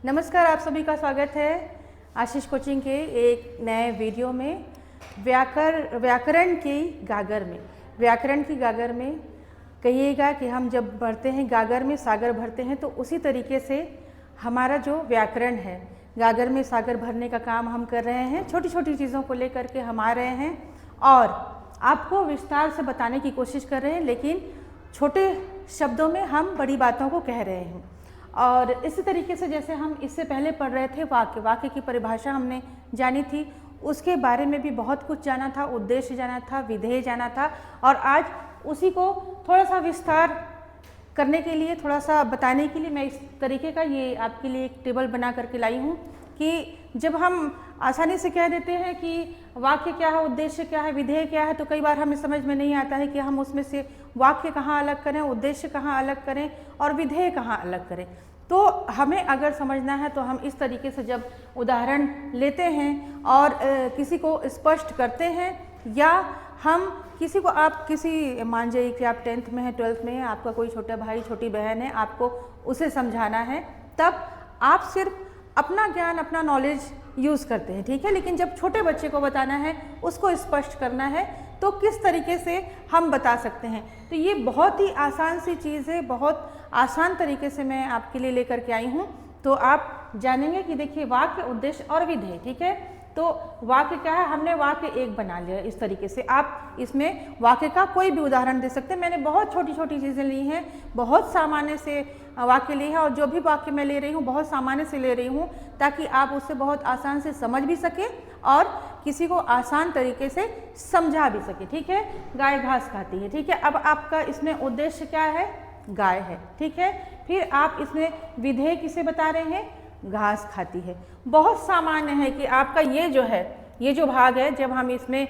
नमस्कार, आप सभी का स्वागत है आशीष कोचिंग के एक नए वीडियो में। व्याकरण की गागर में कहिएगा कि हम जब भरते हैं गागर में सागर भरते हैं, तो उसी तरीके से हमारा जो व्याकरण है गागर में सागर भरने का काम हम कर रहे हैं। छोटी छोटी चीज़ों को लेकर के हम आ रहे हैं और आपको विस्तार से बताने की कोशिश कर रहे हैं, लेकिन छोटे शब्दों में हम बड़ी बातों को कह रहे हैं। और इसी तरीके से जैसे हम इससे पहले पढ़ रहे थे वाक्य की परिभाषा हमने जानी थी, उसके बारे में भी बहुत कुछ जाना था, उद्देश्य जाना था, विधेय जाना था। और आज उसी को थोड़ा सा विस्तार करने के लिए, थोड़ा सा बताने के लिए मैं इस तरीके का ये आपके लिए एक टेबल बना करके लाई हूँ कि जब हम आसानी से कह देते हैं कि वाक्य क्या है, उद्देश्य क्या है, विधेय क्या है, तो कई बार हमें समझ में नहीं आता है कि हम उसमें से वाक्य कहाँ अलग करें, उद्देश्य कहाँ अलग करें और विधेय कहाँ अलग करें। तो हमें अगर समझना है तो हम इस तरीके से जब उदाहरण लेते हैं और किसी को स्पष्ट करते हैं, या हम किसी को, आप किसी, मान जाइए कि आप 10th में हैं, 12th में हैं, आपका कोई छोटा भाई छोटी बहन है, आपको उसे समझाना है, तब आप सिर्फ अपना ज्ञान, अपना नॉलेज यूज़ करते हैं, ठीक है। लेकिन जब छोटे बच्चे को बताना है, उसको स्पष्ट करना है, तो किस तरीके से हम बता सकते हैं। तो ये बहुत ही आसान सी चीज़ है, बहुत आसान तरीके से मैं आपके लिए लेकर के आई हूँ। तो आप जानेंगे कि देखिए वाक्य, उद्देश्य और विधेय, ठीक है। तो वाक्य क्या है, हमने वाक्य एक बना लिया इस तरीके से। आप इसमें वाक्य का कोई भी उदाहरण दे सकते हैं। मैंने बहुत छोटी छोटी चीज़ें ली हैं, बहुत सामान्य से वाक्य लिए हैं, और जो भी वाक्य मैं ले रही हूँ बहुत सामान्य से ले रही हूँ, ताकि आप उससे बहुत आसान से समझ भी सकें और किसी को आसान तरीके से समझा भी सके, ठीक है। गाय घास खाती है, ठीक है। अब आपका इसमें उद्देश्य क्या है, गाय है, ठीक है। फिर आप इसमें विधेय किसे बता रहे हैं, घास खाती है। बहुत सामान्य है कि आपका ये जो है, ये जो भाग है, जब हम इसमें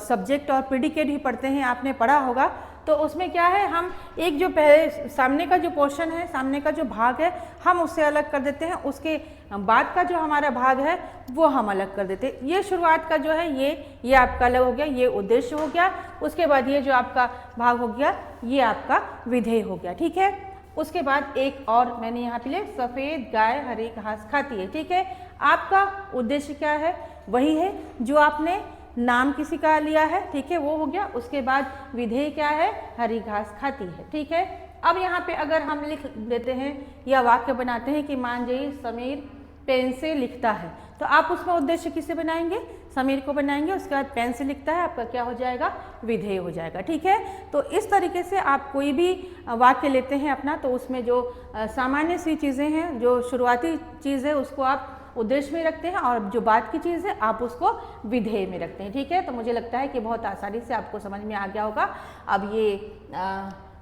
सब्जेक्ट और प्रेडिकेट भी पढ़ते हैं, आपने पढ़ा होगा, तो उसमें क्या है, हम एक जो पहले सामने का जो पोर्शन है, सामने का जो भाग है, हम उससे अलग कर देते हैं, उसके बाद का जो हमारा भाग है वो हम अलग कर देते हैं। ये शुरुआत का जो है ये आपका अलग हो गया, ये उद्देश्य हो गया। उसके बाद ये जो आपका भाग हो गया, ये आपका विधेय हो गया, ठीक है। उसके बाद एक और मैंने यहाँ पे लिया, सफ़ेद गाय हरी घास खाती है, ठीक है। आपका उद्देश्य क्या है, वही है जो आपने नाम किसी का लिया है, ठीक है, वो हो गया। उसके बाद विधेय क्या है, हरी घास खाती है, ठीक है। अब यहाँ पे अगर हम लिख देते हैं या वाक्य बनाते हैं कि मान जाइए समीर पेन से लिखता है, तो आप उसमें उद्देश्य किसे बनाएंगे, समीर को बनाएंगे। उसके बाद पेन से लिखता है, आपका क्या हो जाएगा, विधेय हो जाएगा, ठीक है। तो इस तरीके से आप कोई भी वाक्य लेते हैं अपना, तो उसमें जो सामान्य सी चीज़ें हैं, जो शुरुआती चीज़ है, उसको आप उद्देश्य में रखते हैं, और जो बात की चीज़ है आप उसको विधेय में रखते हैं, ठीक है। तो मुझे लगता है कि बहुत आसानी से आपको समझ में आ गया होगा। अब ये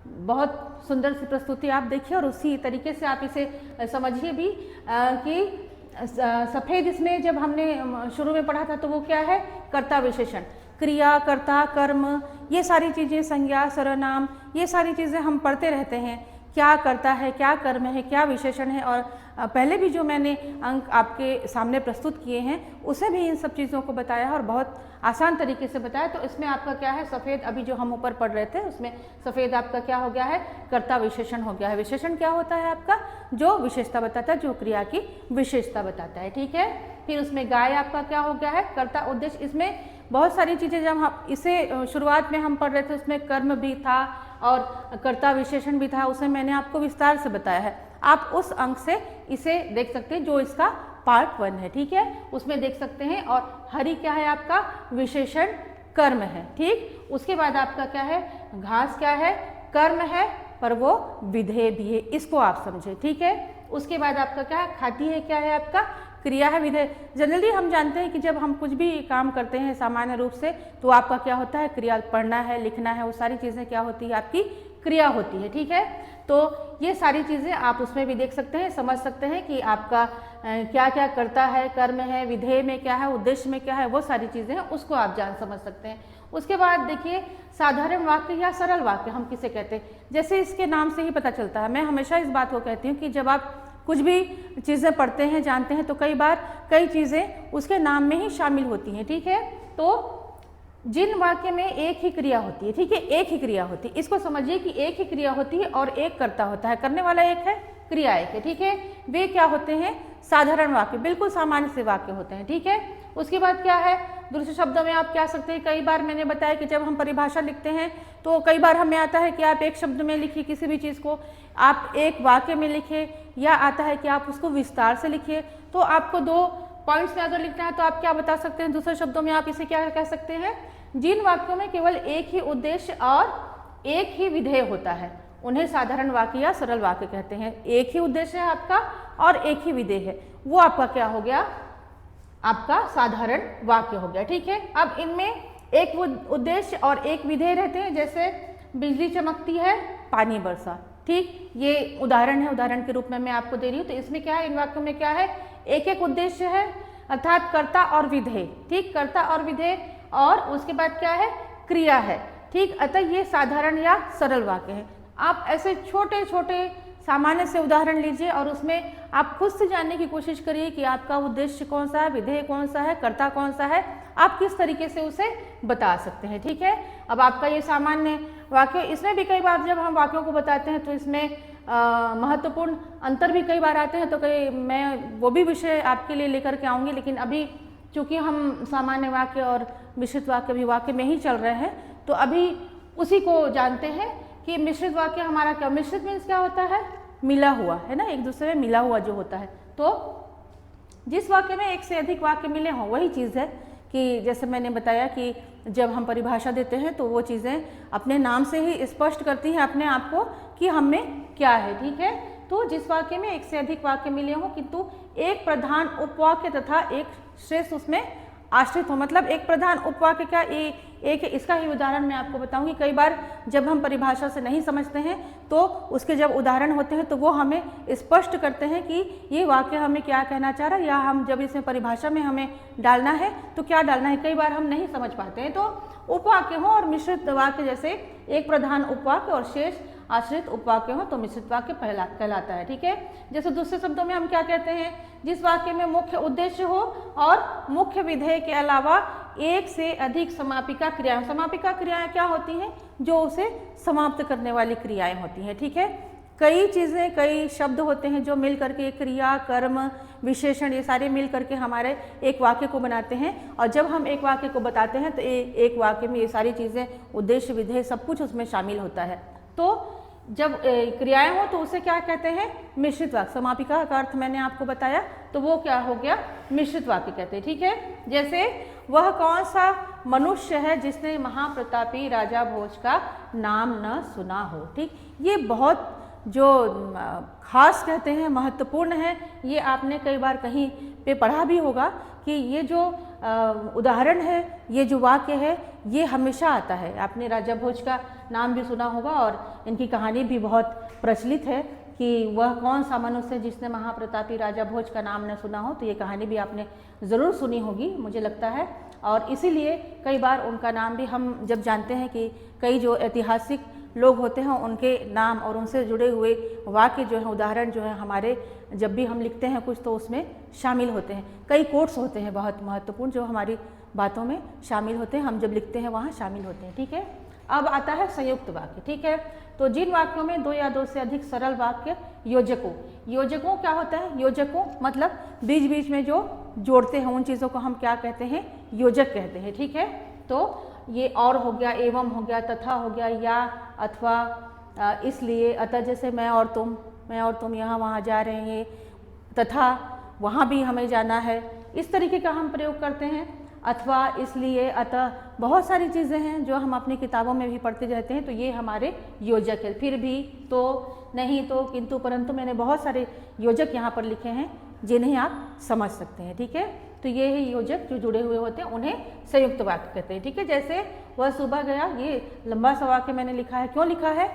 बहुत सुंदर सी प्रस्तुति आप देखिए, और उसी तरीके से आप इसे समझिए भी कि सफ़ेद, इसमें जब हमने शुरू में पढ़ा था तो वो क्या है, कर्ता विशेषण, क्रिया, कर्ता, कर्म, ये सारी चीज़ें, संज्ञा, सर्वनाम, ये सारी चीज़ें हम पढ़ते रहते हैं। क्या करता है, क्या कर्म है, क्या विशेषण है, और पहले भी जो मैंने अंक आपके सामने प्रस्तुत किए हैं उसे भी इन सब चीज़ों को बताया है, और बहुत आसान तरीके से बताया। तो इसमें आपका क्या है, सफ़ेद, अभी जो हम ऊपर पढ़ रहे थे उसमें सफ़ेद आपका क्या हो गया है, कर्ता विशेषण हो गया है। विशेषण क्या होता है आपका, जो विशेषता बताता है, जो क्रिया की विशेषता बताता है, ठीक है। फिर उसमें गाय आपका क्या हो गया है, कर्ता उद्देश्य। इसमें बहुत सारी चीज़ें, जब हम इसे शुरुआत में हम पढ़ रहे थे उसमें कर्म भी था और कर्ता विशेषण भी था, उसे मैंने आपको विस्तार से बताया है। आप उस अंक से इसे देख सकते हैं, जो इसका पार्ट 1 है, ठीक है, उसमें देख सकते हैं। और हरी क्या है आपका, विशेषण कर्म है, ठीक। उसके बाद आपका क्या है, घास क्या है, कर्म है, पर वो विधेय भी है, इसको आप समझे, ठीक है। उसके बाद आपका क्या है, खाती है, क्या है आपका, क्रिया है, विधेय। जनरली हम जानते हैं कि जब हम कुछ भी काम करते हैं सामान्य रूप से, तो आपका क्या होता है, क्रिया, पढ़ना है, लिखना है, वो सारी चीज़ें क्या होती है, आपकी क्रिया होती है, ठीक है। तो ये सारी चीज़ें आप उसमें भी देख सकते हैं, समझ सकते हैं कि आपका क्या क्या करता है, कर्म है, विधेय में क्या है, उद्देश्य में क्या है, वो सारी चीज़ें हैं, उसको आप जान समझ सकते हैं। उसके बाद देखिए साधारण वाक्य या सरल वाक्य हम किसे कहते हैं, जैसे इसके नाम से ही पता चलता है। मैं हमेशा इस बात को कहती हूँ कि जब आप कुछ भी चीज़ें पढ़ते हैं, जानते हैं, तो कई बार कई चीज़ें उसके नाम में ही शामिल होती हैं, ठीक है। तो जिन वाक्य में एक ही क्रिया होती है, ठीक है, एक ही क्रिया होती है, इसको समझिए कि एक ही क्रिया होती है और एक कर्ता होता है, करने वाला एक है, क्रिया एक है, ठीक है। वे क्या होते हैं, साधारण वाक्य, बिल्कुल सामान्य से वाक्य होते हैं, ठीक है। उसके बाद क्या है, दूसरे शब्दों में आप क्या सकते हैं, कई बार मैंने बताया कि जब हम परिभाषा लिखते हैं तो कई बार हमें आता है कि आप एक शब्द में लिखिए किसी भी चीज़ को, आप एक वाक्य में लिखिए, या आता है कि आप उसको विस्तार से लिखिए। तो आपको 2 पॉइंट्स में अगर लिखना है तो आप क्या बता सकते हैं, दूसरे शब्दों में आप इसे क्या कह सकते हैं, जिन वाक्यों में केवल एक ही उद्देश्य और एक ही विधेय होता है उन्हें साधारण वाक्य या सरल वाक्य कहते हैं। एक ही उद्देश्य है आपका और एक ही विधेय है, वो आपका क्या हो गया, आपका साधारण वाक्य हो गया, ठीक है। अब इनमें एक उद्देश्य और एक विधेय रहते हैं, जैसे बिजली चमकती है, पानी बरसा, ठीक, ये उदाहरण है, उदाहरण के रूप में मैं आपको दे रही हूँ। तो इसमें क्या है, इन वाक्यों में क्या है, एक एक उद्देश्य है, अर्थात कर्ता और विधेय, ठीक, कर्ता और विधेय, और उसके बाद क्या है, क्रिया है, ठीक। अतः ये साधारण या सरल वाक्य है। आप ऐसे छोटे छोटे सामान्य से उदाहरण लीजिए और उसमें आप खुद से जानने की कोशिश करिए कि आपका उद्देश्य कौन सा है, विधेय कौन सा है, कर्ता कौन सा है, आप किस तरीके से उसे बता सकते हैं, ठीक है। अब आपका ये सामान्य वाक्य, इसमें भी कई बार जब हम वाक्यों को बताते हैं तो इसमें महत्वपूर्ण अंतर भी कई बार आते हैं, तो मैं वो भी विषय आपके लिए लेकर के आऊँगी, लेकिन अभी चूँकि हम सामान्य वाक्य और मिश्रित वाक्य भी वाक्य में ही चल रहे हैं, तो अभी उसी को जानते हैं कि मिश्रित वाक्य हमारा क्या, मिश्रित मीन्स क्या होता है, मिला हुआ, है ना, एक दूसरे में मिला हुआ जो होता है। तो जिस वाक्य में एक से अधिक वाक्य मिले हों वही चीज़ है कि जैसे मैंने बताया कि जब हम परिभाषा देते हैं तो वो चीज़ें अपने नाम से ही स्पष्ट करती हैं अपने आप को कि हम में क्या है, ठीक है। तो जिस वाक्य में एक से अधिक वाक्य मिले हों किंतु एक प्रधान उपवाक्य तथा एक शेष उसमें आश्रित हो, मतलब एक प्रधान उपवाक्य का एक, इसका ही उदाहरण मैं आपको बताऊंगी। कई बार जब हम परिभाषा से नहीं समझते हैं तो उसके जब उदाहरण होते हैं तो वो हमें स्पष्ट करते हैं कि ये वाक्य हमें क्या कहना चाह रहा है, या हम जब इसमें परिभाषा में हमें डालना है तो क्या डालना है, कई बार हम नहीं समझ पाते हैं। तो उपवाक्य हो और मिश्रित वाक्य, जैसे एक प्रधान उपवाक्य और शेष आश्रित उपवाक्य हो तो मिश्रित वाक्य कहलाता है, ठीक है। जैसे दूसरे शब्दों में हम क्या कहते हैं, जिस वाक्य में मुख्य उद्देश्य हो और मुख्य विधेय के अलावा एक से अधिक समापिका क्रियाएं, समापिका क्रियाएं क्या होती हैं, जो उसे समाप्त करने वाली क्रियाएं होती हैं, ठीक है। कई चीज़ें, कई शब्द होते हैं जो मिल करके क्रिया, कर्म, विशेषण, ये सारे मिल करके हमारे एक वाक्य को बनाते हैं, और जब हम एक वाक्य को बताते हैं तो एक वाक्य में ये सारी चीज़ें, उद्देश्य, विधेय, सब कुछ उसमें शामिल होता है। तो जब क्रियाएं हो तो उसे क्या कहते हैं, मिश्रित वाक्य। समापिका का अर्थ मैंने आपको बताया, तो वो क्या हो गया, मिश्रित वाक्य कहते हैं, ठीक है। जैसे वह कौन सा मनुष्य है जिसने महाप्रतापी राजा भोज का नाम न सुना हो, ठीक। ये बहुत जो खास कहते हैं, महत्वपूर्ण है, ये आपने कई बार कहीं पे पढ़ा भी होगा कि ये जो उदाहरण है, ये जो वाक्य है, ये हमेशा आता है। आपने राजा भोज का नाम भी सुना होगा और इनकी कहानी भी बहुत प्रचलित है कि वह कौन सा मनुष्य है जिसने महाप्रतापी राजा भोज का नाम न सुना हो, तो ये कहानी भी आपने ज़रूर सुनी होगी मुझे लगता है। और इसीलिए कई बार उनका नाम भी हम जब जानते हैं कि कई जो ऐतिहासिक लोग होते हैं उनके नाम और उनसे जुड़े हुए वाक्य जो है, उदाहरण जो है, हमारे जब भी हम लिखते हैं कुछ तो उसमें शामिल होते हैं। कई कोट्स होते हैं बहुत महत्वपूर्ण जो हमारी बातों में शामिल होते हैं, हम जब लिखते हैं वहाँ शामिल होते हैं, ठीक है। अब आता है संयुक्त वाक्य, ठीक है। तो जिन वाक्यों में 2 या 2 से अधिक सरल वाक्य योजकों, योजकों क्या होता है, योजकों मतलब बीच बीच में जो जोड़ते हैं उन चीज़ों को हम क्या कहते हैं, योजक कहते हैं, ठीक है। तो ये और हो गया, एवं हो गया, तथा हो गया, या, अथवा, इसलिए, अतः, जैसे मैं और तुम यहाँ वहाँ जा रहे हैं, तथा वहाँ भी हमें जाना है, इस तरीके का हम प्रयोग करते हैं। अथवा, इसलिए, अतः, बहुत सारी चीज़ें हैं जो हम अपनी किताबों में भी पढ़ते रहते हैं, तो ये हमारे योजक है। फिर भी, तो, नहीं, तो, किंतु, परंतु, मैंने बहुत सारे योजक यहाँ पर लिखे हैं जिन्हें आप समझ सकते हैं, ठीक है। तो ये ही योजक जो जुड़े हुए होते हैं उन्हें संयुक्त वाक्य कहते हैं, ठीक है। जैसे वह सुबह गया, ये लंबा सा वाक्य मैंने लिखा है, क्यों लिखा है,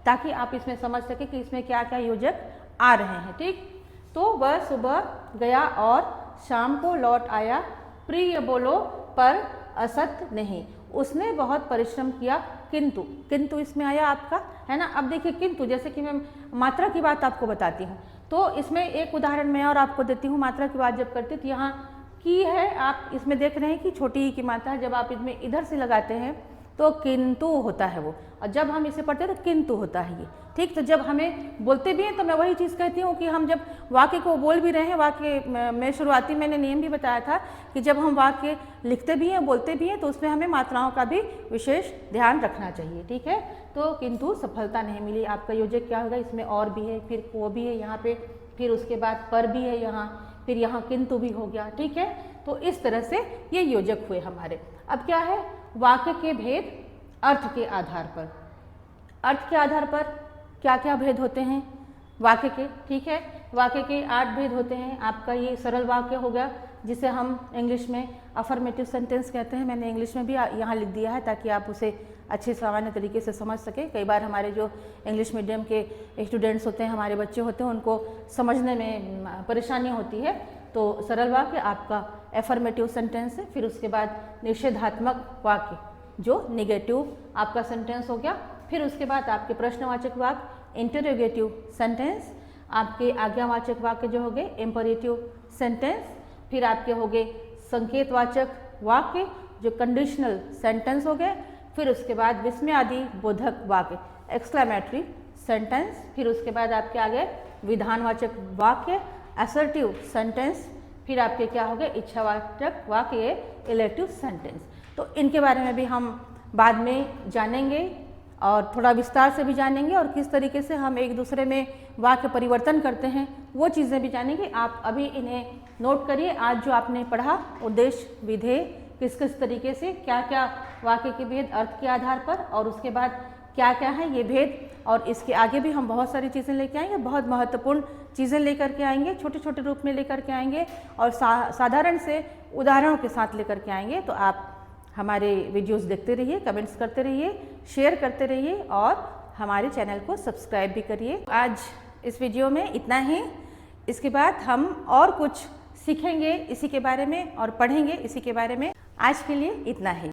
ताकि आप इसमें समझ सकें कि इसमें क्या क्या योजक आ रहे हैं, ठीक। तो वह सुबह गया और शाम को लौट आया, प्रिय बोलो पर असत नहीं, उसने बहुत परिश्रम किया किंतु, किंतु इसमें आया आपका, है ना। अब देखिए किंतु, जैसे कि मैं मात्रा की बात आपको बताती हूँ, तो इसमें एक उदाहरण मैं और आपको देती हूँ। मात्रा की बात जब करती तो यहाँ की है, आप इसमें देख रहे हैं कि छोटी ई की मात्रा है, जब आप इसमें इधर से लगाते हैं तो किंतु होता है वो, और जब हम इसे पढ़ते हैं तो किंतु होता है ये। ठीक, तो जब हमें बोलते भी हैं तो मैं वही चीज़ कहती हूँ कि हम जब वाक्य को बोल भी रहे हैं, वाक्य में शुरुआती मैंने नियम भी बताया था कि जब हम वाक्य लिखते भी हैं, बोलते भी हैं, तो उसमें हमें मात्राओं का भी विशेष ध्यान रखना चाहिए। ठीक है, तो किंतु सफलता नहीं मिली, आपका योजक क्या होगा, इसमें और भी है, फिर को भी है यहाँ पे, फिर उसके बाद पर भी है यहाँ, फिर यहाँ किंतु भी हो गया। ठीक है, तो इस तरह से ये योजक हुए हमारे। अब क्या है, वाक्य के भेद अर्थ के आधार पर। अर्थ के आधार पर क्या क्या भेद होते हैं वाक्य के। ठीक है, वाक्य के 8 भेद होते हैं। आपका ये सरल वाक्य हो गया, जिसे हम इंग्लिश में अफर्मेटिव सेंटेंस कहते हैं। मैंने इंग्लिश में भी यहाँ लिख दिया है ताकि आप उसे अच्छे सामान्य तरीके से समझ सकें। कई बार हमारे जो इंग्लिश मीडियम के स्टूडेंट्स होते हैं, हमारे बच्चे होते हैं, उनको समझने में परेशानी होती है। तो सरल वाक्य आपका एफर्मेटिव सेंटेंस है, फिर उसके बाद निषेधात्मक वाक्य जो निगेटिव आपका सेंटेंस हो गया, फिर उसके बाद आपके प्रश्नवाचक वाक्य इंटरोगेटिव सेंटेंस, आपके आज्ञावाचक वाक्य जो हो गए इम्परेटिव सेंटेंस, फिर आपके हो गए संकेतवाचक वाक्य जो कंडीशनल सेंटेंस हो गए, फिर उसके बाद विस्मयादि बोधक वाक्य एक्सक्लेमेटरी सेंटेंस, फिर उसके बाद आपके आ गए विधानवाचक वाक्य असर्टिव सेंटेंस, फिर आपके क्या हो गए इच्छावाचक वाक्य इलेक्टिव सेंटेंस। तो इनके बारे में भी हम बाद में जानेंगे और थोड़ा विस्तार से भी जानेंगे, और किस तरीके से हम एक दूसरे में वाक्य परिवर्तन करते हैं वो चीज़ें भी जानेंगे। आप अभी इन्हें नोट करिए। आज जो आपने पढ़ा उद्देश्य, विधेय, किस किस तरीके से क्या क्या वाक्य के भेद अर्थ के आधार पर, और उसके बाद क्या क्या है ये भेद, और इसके आगे भी हम बहुत सारी चीज़ें लेके आएंगे, बहुत महत्वपूर्ण चीज़ें लेकर के आएंगे, छोटे छोटे रूप में लेकर के आएंगे, और साधारण से उदाहरणों के साथ लेकर के आएंगे। तो आप हमारे वीडियोस देखते रहिए, कमेंट्स करते रहिए, शेयर करते रहिए, और हमारे चैनल को सब्सक्राइब भी करिए। आज इस वीडियो में इतना ही। इसके बाद हम और कुछ सीखेंगे इसी के बारे में और पढ़ेंगे इसी के बारे में। आज के लिए इतना ही।